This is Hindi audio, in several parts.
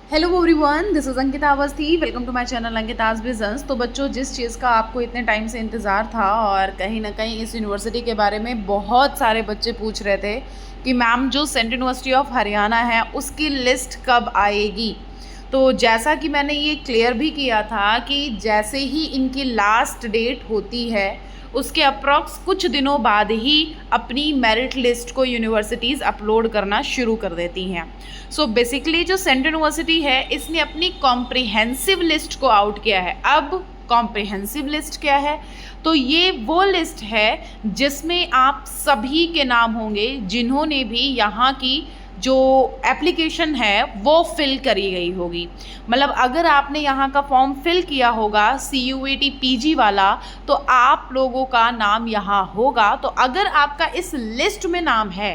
Hello everyone, this is Ankita Awasthi. Welcome to my channel Ankita's business. तो बच्चों, जिस चीज़ का आपको इतने टाइम से इंतज़ार था और कहीं ना कहीं इस यूनिवर्सिटी के बारे में बहुत सारे बच्चे पूछ रहे थे कि मैम जो सेंट्रल यूनिवर्सिटी ऑफ हरियाणा है उसकी लिस्ट कब आएगी, तो जैसा कि मैंने ये क्लियर भी किया था कि जैसे ही इनकी लास्ट डेट होती है उसके अप्रॉक्स कुछ दिनों बाद ही अपनी मेरिट लिस्ट को यूनिवर्सिटीज़ अपलोड करना शुरू कर देती हैं। सो बेसिकली जो सेंट्रल यूनिवर्सिटी है इसने अपनी कॉम्प्रिहेंसिव लिस्ट को आउट किया है। अब कॉम्प्रिहेंसिव लिस्ट क्या है? तो ये वो लिस्ट है जिसमें आप सभी के नाम होंगे जिन्होंने भी यहाँ की जो एप्लीकेशन है वो फिल करी गई होगी। मतलब अगर आपने यहाँ का फॉर्म फिल किया होगा CUET PG वाला, तो आप लोगों का नाम यहाँ होगा। तो अगर आपका इस लिस्ट में नाम है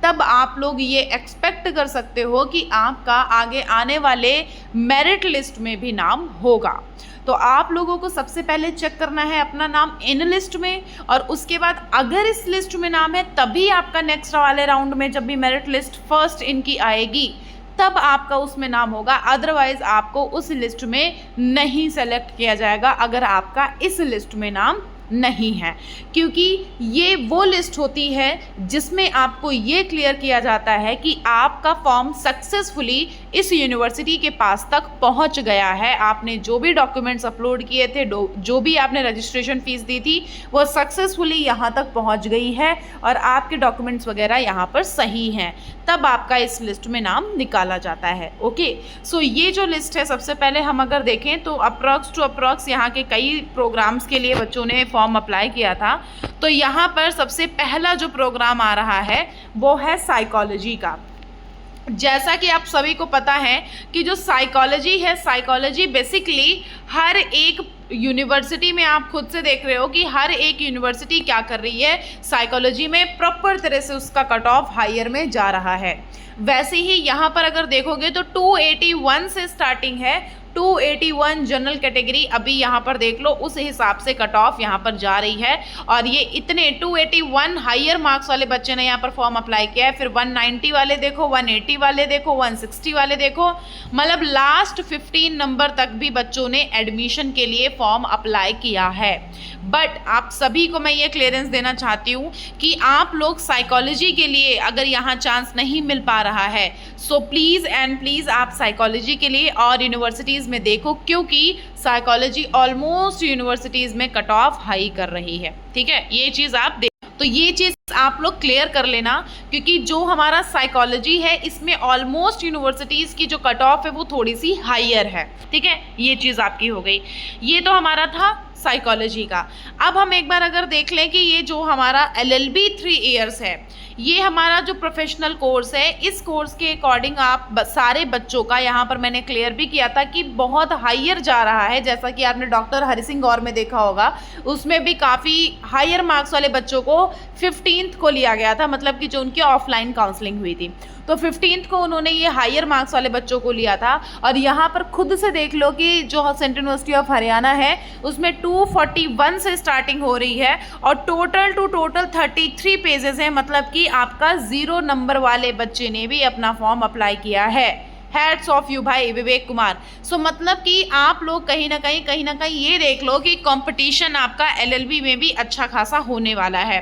तब आप लोग ये एक्सपेक्ट कर सकते हो कि आपका आगे आने वाले मेरिट लिस्ट में भी नाम होगा। तो आप लोगों को सबसे पहले चेक करना है अपना नाम इन लिस्ट में, और उसके बाद अगर इस लिस्ट में नाम है तभी आपका नेक्स्ट वाले राउंड में जब भी मेरिट लिस्ट फर्स्ट इनकी आएगी तब आपका उसमें नाम होगा। अदरवाइज आपको उस लिस्ट में नहीं सेलेक्ट किया जाएगा अगर आपका इस लिस्ट में नाम नहीं है, क्योंकि ये वो लिस्ट होती है जिसमें आपको ये क्लियर किया जाता है कि आपका फॉर्म सक्सेसफुली इस यूनिवर्सिटी के पास तक पहुंच गया है। आपने जो भी डॉक्यूमेंट्स अपलोड किए थे, जो भी आपने रजिस्ट्रेशन फ़ीस दी थी, वो सक्सेसफुली यहाँ तक पहुंच गई है और आपके डॉक्यूमेंट्स वगैरह यहाँ पर सही हैं, तब आपका इस लिस्ट में नाम निकाला जाता है। ओके, सो ये जो लिस्ट है, सबसे पहले हम अगर देखें तो अप्रॉक्स टू अप्रॉक्स यहाँ के कई प्रोग्राम्स के लिए बच्चों ने फॉर्म अप्लाई किया था। तो यहाँ पर सबसे पहला जो प्रोग्राम आ रहा है वो है साइकोलॉजी का। जैसा कि आप सभी को पता है कि जो साइकोलॉजी है, साइकोलॉजी बेसिकली हर एक यूनिवर्सिटी में आप खुद से देख रहे हो कि हर एक यूनिवर्सिटी क्या कर रही है, साइकोलॉजी में प्रॉपर तरह से उसका कट ऑफ हायर में जा रहा है। वैसे ही यहाँ पर अगर देखोगे तो 281 से स्टार्टिंग है। 281 जनरल कैटेगरी अभी यहाँ पर देख लो, उस हिसाब से कट ऑफ यहाँ पर जा रही है। और ये इतने 281 हायर मार्क्स वाले बच्चे ने यहाँ पर फॉर्म अप्लाई किया है। फिर 190 वाले देखो, 180 वाले देखो, 160 वाले देखो, मतलब लास्ट 15 नंबर तक भी बच्चों ने एडमिशन के लिए फॉर्म अप्लाई किया है। बट आप सभी को मैं ये क्लियरेंस देना चाहती हूँ कि आप लोग साइकोलॉजी के लिए अगर यहाँ चांस नहीं मिल पा रहा है, सो प्लीज़ एंड प्लीज़ आप साइकोलॉजी के लिए और यूनिवर्सिटीज़ में देखो, क्योंकि साइकोलॉजी ऑलमोस्ट यूनिवर्सिटीज़ में कट ऑफ हाई कर रही है। ठीक है, ये चीज़ आप देख, तो ये चीज़ आप लोग क्लियर कर लेना, क्योंकि जो हमारा साइकोलॉजी है इसमें ऑलमोस्ट यूनिवर्सिटीज़ की जो कट ऑफ है वो थोड़ी सी हायर है। ठीक है, ये चीज़ आपकी हो गई। ये तो हमारा था साइकोलॉजी का। अब हम एक बार अगर देख लें कि ये जो हमारा LLB 3 इयर्स है, ये हमारा जो प्रोफेशनल कोर्स है, इस कोर्स के अकॉर्डिंग आप सारे बच्चों का यहाँ पर मैंने क्लियर भी किया था कि बहुत हायर जा रहा है। जैसा कि आपने डॉक्टर हरि सिंह गौर में देखा होगा, उसमें भी काफ़ी हायर मार्क्स वाले बच्चों को 15th को लिया गया था, मतलब कि जो उनकी ऑफलाइन काउंसलिंग हुई थी, तो 15th को उन्होंने ये हायर मार्क्स वाले बच्चों को लिया था। और यहाँ पर खुद से देख लो कि जो सेंट्रल यूनिवर्सिटी ऑफ हरियाणा है उसमें 241 से स्टार्टिंग हो रही है और टोटल 33 पेजेस हैं, मतलब कि आपका 0 नंबर वाले बच्चे ने भी अपना फॉर्म अप्लाई किया है। हैट्स ऑफ यू भाई विवेक कुमार। सो मतलब कि आप लोग कहीं ना कहीं ये देख लो कि कंपटीशन आपका LLB में भी अच्छा खासा होने वाला है।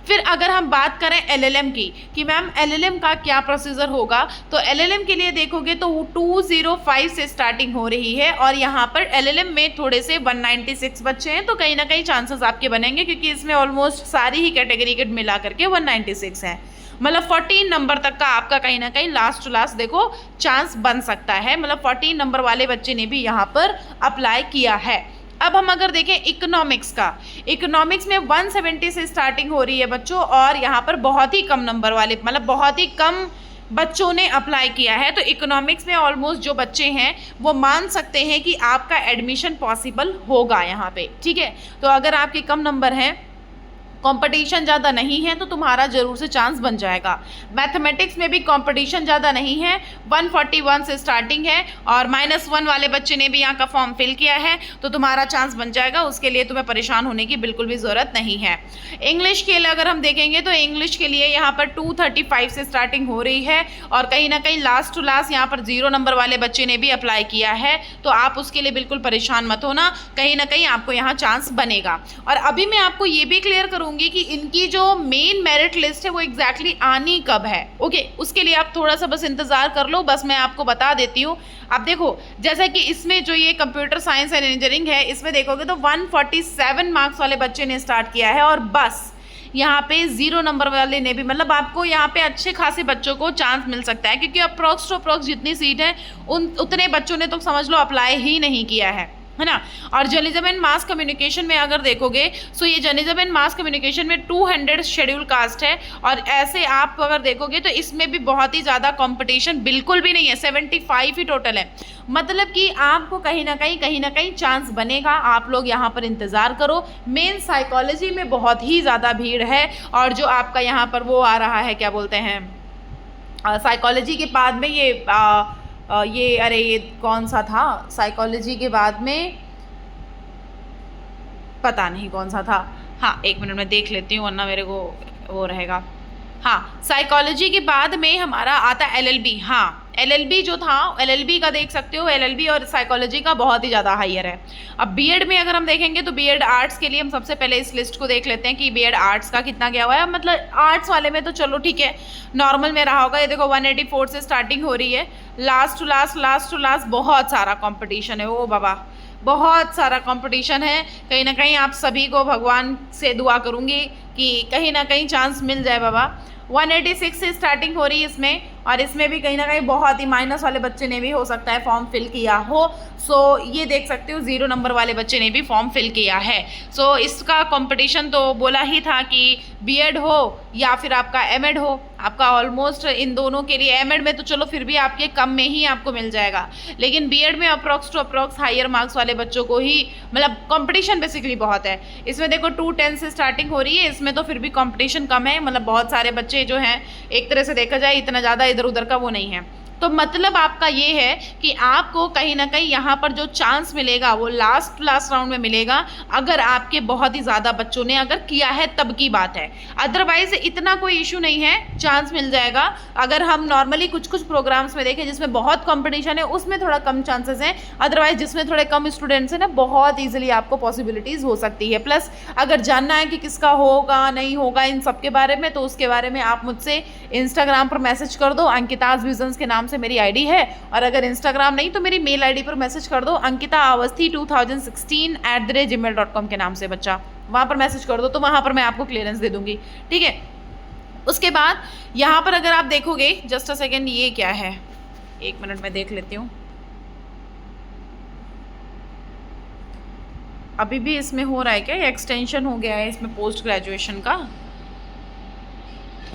फिर अगर हम बात करें LLM की कि मैम LLM का क्या प्रोसीजर होगा, तो LLM के लिए देखोगे तो 205 से स्टार्टिंग हो रही है और यहाँ पर LLM में थोड़े से 196 बच्चे हैं, तो कहीं ना कहीं चांसेस आपके बनेंगे, क्योंकि इसमें ऑलमोस्ट सारी ही कैटेगरी के मिला करके 196 हैं। मतलब 14 नंबर तक का आपका कहीं ना कहीं लास्ट टू लास्ट देखो चांस बन सकता है। मतलब 14 नंबर वाले बच्चे ने भी यहाँ पर अप्लाई किया है। अब हम अगर देखें इकोनॉमिक्स का, इकोनॉमिक्स में 170 से स्टार्टिंग हो रही है बच्चों, और यहाँ पर बहुत ही कम नंबर वाले, मतलब बहुत ही कम बच्चों ने अप्लाई किया है। तो इकोनॉमिक्स में ऑलमोस्ट जो बच्चे हैं वो मान सकते हैं कि आपका एडमिशन पॉसिबल होगा यहाँ पे। ठीक है, तो अगर आपके कम नंबर हैं कंपटीशन ज़्यादा नहीं है तो तुम्हारा ज़रूर से चांस बन जाएगा। मैथमेटिक्स में भी कंपटीशन ज़्यादा नहीं है, 141 से स्टार्टिंग है और -1 वाले बच्चे ने भी यहाँ का फॉर्म फिल किया है तो तुम्हारा चांस बन जाएगा, उसके लिए तुम्हें परेशान होने की बिल्कुल भी ज़रूरत नहीं है। इंग्लिश के लिए अगर हम देखेंगे तो इंग्लिश के लिए यहाँ पर 235 से स्टार्टिंग हो रही है और कहीं ना कहीं लास्ट टू लास्ट यहाँ पर 0 नंबर वाले बच्चे ने भी अप्लाई किया है, तो आप उसके लिए बिल्कुल परेशान मत होना, कहीं ना कहीं आपको यहाँ चांस बनेगा। और अभी मैं आपको ये भी क्लियर करूँगी कि इनकी जो मेन मेरिट लिस्ट है वो एग्जैक्टली आनी कब है। ओके, उसके लिए आप थोड़ा सा बस इंतजार कर लो, बस मैं आपको बता देती हूँ। आप देखो, जैसा कि इसमें जो ये कंप्यूटर साइंस एंड इंजीनियरिंग है, इसमें देखोगे तो 147 मार्क्स वाले बच्चे ने स्टार्ट किया है और बस यहाँ पे 0 नंबर वाले ने भी, मतलब आपको यहाँ पे अच्छे खासे बच्चों को चांस मिल सकता है, क्योंकि अप्रॉक्स टू अप्रॉक्स जितनी सीट है उतने बच्चों ने तो समझ लो अप्लाई ही नहीं किया है ना। और जर्नलिज्म एंड मास कम्युनिकेशन में अगर देखोगे सो ये जर्नलिज्म एंड मास कम्युनिकेशन में 200 शेड्यूल कास्ट है और ऐसे आप अगर देखोगे तो इसमें भी बहुत ही ज़्यादा कंपटीशन बिल्कुल भी नहीं है, 75 ही टोटल है। मतलब कि आपको कहीं ना कहीं चांस बनेगा, आप लोग यहाँ पर इंतज़ार करो। मेन साइकोलॉजी में बहुत ही ज़्यादा भीड़ है और जो आपका यहाँ पर वो आ रहा है, क्या बोलते हैं, साइकोलॉजी के बाद में ये कौन सा था, साइकोलॉजी के बाद में पता नहीं कौन सा था। हाँ, एक मिनट में देख लेती हूँ वरना मेरे को वो रहेगा। हाँ, साइकोलॉजी के बाद में हमारा आता LLB। हाँ, LLB जो था, LLB का देख सकते हो, LLB और साइकोलॉजी का बहुत ही ज़्यादा हायर है। अब बीएड में अगर हम देखेंगे तो बीएड आर्ट्स के लिए हम सबसे पहले इस लिस्ट को देख लेते हैं कि बीएड आर्ट्स का कितना गया हुआ है। मतलब आर्ट्स वाले में तो चलो ठीक है, नॉर्मल में रहा होगा। ये देखो 184 से स्टार्टिंग हो रही है, लास्ट टू लास्ट बहुत सारा कॉम्पिटिशन है। ओ बाबा, बहुत सारा कंपटीशन है। कहीं ना कहीं आप सभी को भगवान से दुआ करूँगी कि कहीं ना कहीं चांस मिल जाए बाबा। 186 से स्टार्टिंग हो रही है इसमें और इसमें भी कहीं ना कहीं बहुत ही माइनस वाले बच्चे ने भी हो सकता है फॉर्म फिल किया हो। सो ये देख सकते हो 0 नंबर वाले बच्चे ने भी फॉर्म फिल किया है। सो इसका कंपटीशन तो बोला ही था कि बीएड हो या फिर आपका एमएड हो, आपका ऑलमोस्ट इन दोनों के लिए, एमएड में तो चलो फिर भी आपके कम में ही आपको मिल जाएगा, लेकिन बीएड में approx to approx higher marks वाले बच्चों को ही, मतलब कंपटीशन बेसिकली बहुत है। इसमें देखो 210 से स्टार्टिंग हो रही है, इसमें तो फिर भी कंपटीशन कम है, मतलब बहुत सारे बच्चे जो हैं एक तरह से देखा जाए इतना ज़्यादा इधर उधर का वो नहीं है। तो मतलब आपका ये है कि आपको कहीं ना कहीं यहाँ पर जो चांस मिलेगा वो लास्ट राउंड में मिलेगा, अगर आपके बहुत ही ज़्यादा बच्चों ने अगर किया है तब की बात है। अदरवाइज इतना कोई इशू नहीं है, चांस मिल जाएगा। अगर हम नॉर्मली कुछ प्रोग्राम्स में देखें जिसमें बहुत कंपटीशन है उसमें थोड़ा कम चांसेस हैं, अदरवाइज जिसमें थोड़े कम स्टूडेंट्स हैं ना, बहुत ईजिली आपको पॉसिबिलिटीज़ हो सकती है। प्लस अगर जानना है कि किसका होगा नहीं होगा इन सब के बारे में, तो उसके बारे में आप मुझसे इंस्टाग्राम पर मैसेज कर दो, अंकिताज विजन्स के नाम से मेरी आईडी है। और अगर इंस्टाग्राम नहीं तो मेरी मेल आईडी पर मैसेज कर दो, अंकिता अवस्थी 2016@gmail.com के नाम से बच्चा, वहाँ पर मैसेज कर दो, तो वहाँ पर मैं आपको क्लियरेंस दे दूंगी, ठीक है। उसके बाद यहाँ पर अगर आप देखोगे, जस्ट अ सेकेंड, ये क्या है, एक मिनट में देख लेती हूँ। अभी भी इसमें हो रहा है क्या, एक्सटेंशन हो गया है इसमें पोस्ट ग्रेजुएशन का,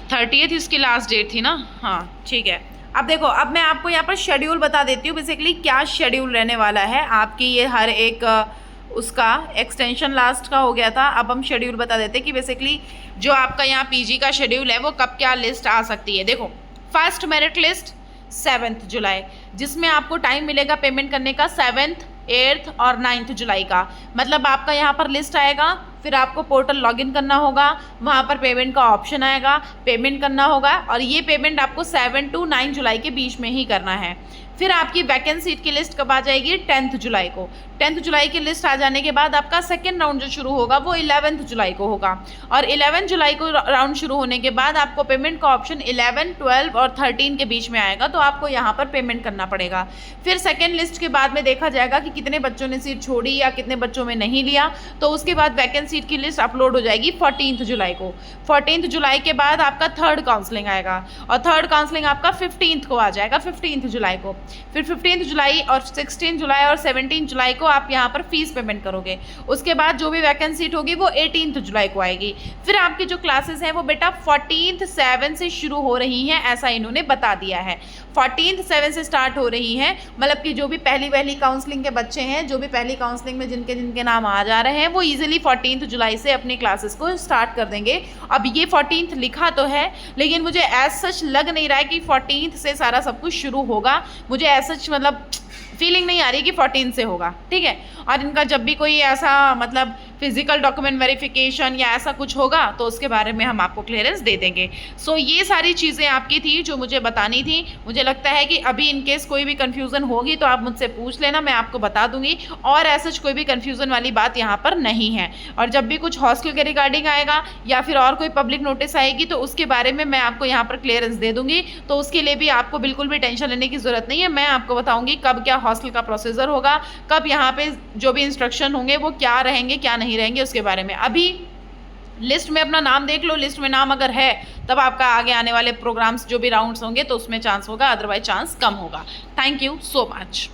30th इसकी लास्ट डेट थी ना। हाँ ठीक है, अब देखो, अब मैं आपको यहाँ पर शेड्यूल बता देती हूँ बेसिकली क्या शेड्यूल रहने वाला है आपकी। ये हर एक उसका एक्सटेंशन लास्ट का हो गया था, अब हम शेड्यूल बता देते हैं कि बेसिकली जो आपका यहाँ पीजी का शेड्यूल है वो कब क्या लिस्ट आ सकती है। देखो, फर्स्ट मेरिट लिस्ट 7 जुलाई, जिसमें आपको टाइम मिलेगा पेमेंट करने का 7th, 8th और 9th जुलाई का। मतलब आपका यहाँ पर लिस्ट आएगा, फिर आपको पोर्टल लॉगिन करना होगा, वहाँ पर पेमेंट का ऑप्शन आएगा, पेमेंट करना होगा और ये पेमेंट आपको 7 to 9 जुलाई के बीच में ही करना है। फिर आपकी वैकेंसी सीट की लिस्ट कब आ जाएगी, 10th जुलाई को। 10th जुलाई की लिस्ट आ जाने के बाद आपका सेकेंड राउंड जो शुरू होगा वो 11th जुलाई को होगा और 11 जुलाई को राउंड शुरू होने के बाद आपको पेमेंट का ऑप्शन 11, 12 और 13 के बीच में आएगा, तो आपको यहाँ पर पेमेंट करना पड़ेगा। फिर सेकेंड लिस्ट के बाद में देखा जाएगा कि कितने बच्चों ने सीट छोड़ी या कितने बच्चों में नहीं लिया, तो उसके बाद वैकेंसी सीट की लिस्ट अपलोड हो जाएगी 14th जुलाई को। 14th जुलाई के बाद आपका थर्ड काउंसलिंग आएगा और थर्ड काउंसलिंग आपका 15th को आ जाएगा, 15th जुलाई को। फिर 15th जुलाई और 16 जुलाई और 17 जुलाई को आप यहाँ पर फीस पेमेंट करोगे। उसके बाद जो भी वैकेंट सीट होगी वो 18 जुलाई को आएगी। फिर आपकी जो क्लासेस हैं वो बेटा 14/7 से शुरू हो रही हैं, ऐसा इन्होंने बता दिया है। 14/7 से स्टार्ट हो रही हैं, मतलब कि जो भी पहली काउंसलिंग के बच्चे हैं, जो भी पहली काउंसलिंग में जिनके नाम आ जा रहे हैं, वो ईजिली 14 जुलाई से अपनी क्लासेस को स्टार्ट कर देंगे। अब ये 14 लिखा तो है, लेकिन मुझे एज सच लग नहीं रहा है कि 14 से सारा सब कुछ शुरू होगा। मुझे एज सच मतलब फीलिंग नहीं आ रही कि 14 से होगा, ठीक है। और इनका जब भी कोई ऐसा मतलब फिजिकल डॉक्यूमेंट वेरिफिकेशन या ऐसा कुछ होगा तो उसके बारे में हम आपको क्लियरेंस दे देंगे। सो ये सारी चीज़ें आपकी थी जो मुझे बतानी थी। मुझे लगता है कि अभी इनकेस कोई भी कन्फ्यूज़न होगी तो आप मुझसे पूछ लेना, मैं आपको बता दूंगी। और ऐसा कोई भी कन्फ्यूज़न वाली बात यहाँ पर नहीं है। और जब भी कुछ हॉस्टल के रिगार्डिंग आएगा या फिर और कोई पब्लिक नोटिस आएगी तो उसके बारे में मैं आपको यहाँ पर क्लियरेंस दे दूंगी। तो उसके लिए भी आपको बिल्कुल भी टेंशन लेने की ज़रूरत नहीं है। मैं आपको बताऊँगी कब क्या हॉस्टल का प्रोसीजर होगा, कब यहाँ पे जो भी इंस्ट्रक्शन होंगे वो क्या रहेंगे क्या नहीं रहेंगे उसके बारे में। अभी लिस्ट में अपना नाम देख लो, लिस्ट में नाम अगर है तब आपका आगे आने वाले प्रोग्राम्स जो भी राउंड्स होंगे तो उसमें चांस होगा, अदरवाइज चांस कम होगा। Thank you so much.